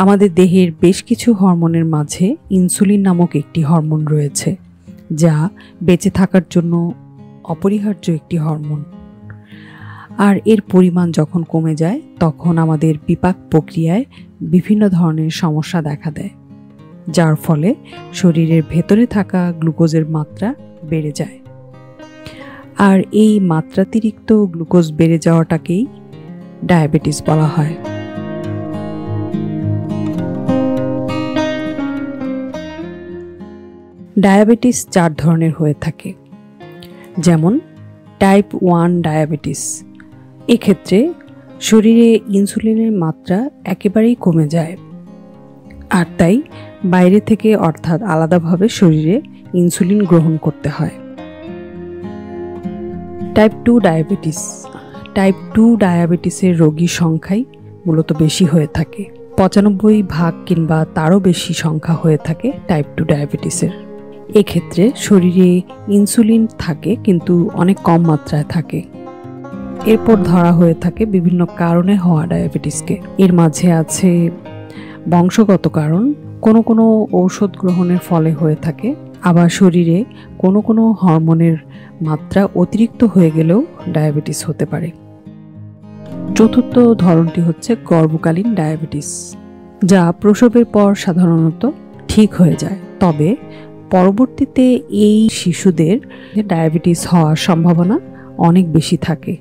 আমাদের দেহের বেশ কিছু হরমোনের মাঝে ইনসুলিন নামক একটি হরমোন রয়েছে, যা বেঁচে থাকার জন্য অপরিহার্য একটি হরমোন। আর এর পরিমাণ যখন কমে যায় তখন আমাদের বিপাক প্রক্রিয়ায় বিভিন্ন ধরনের সমস্যা দেখা দেয়, যার ফলে শরীরের ভেতরে থাকা গ্লুকোজের মাত্রা বেড়ে যায়। আর এই মাত্রাতিরিক্ত গ্লুকোজ বেড়ে যাওয়াটাকেই ডায়াবেটিস বলা হয়। ডায়াবেটিস 4 ধরনের হয়ে থাকে, যেমন টাইপ 1 ডায়াবেটিস। এক্ষেত্রে শরীরে ইনসুলিনের মাত্রা একেবারেই কমে যায়, আর তাই বাইরে থেকে অর্থাৎ আলাদাভাবে শরীরে ইনসুলিন গ্রহণ করতে হয়। Type 2 diabetes. টাইপ 2 ডায়াবেটিসের রোগীর সংখ্যাই মূলত বেশি হয়ে থাকে। 95% কিংবা তারও বেশি সংখ্যা হয়ে থাকে টাইপ 2 ডায়াবেটিসের। এক্ষেত্রে শরীরে ইনসুলিন থাকে কিন্তু অনেক কম মাত্রায় থাকে। এরপর ধরা হয়ে থাকে বিভিন্ন কারণে হওয়া ডায়াবেটিসকে। এর মাঝে আছে বংশগত কারণ, কোনো ঔষধ গ্রহণের ফলে হয়ে থাকে, আবার শরীরে কোনো হরমোনের মাত্রা অতিরিক্ত হয়ে গেলেও ডায়াবেটিস হতে পারে। চতুর্থ ধরনটি হচ্ছে গর্ভকালীন ডায়াবেটিস, যা প্রসবের পর সাধারণত ঠিক হয়ে যায়, তবে পরবর্তীতে এই শিশুদের ডায়াবেটিস হওয়ার সম্ভাবনা অনেক বেশি থাকে।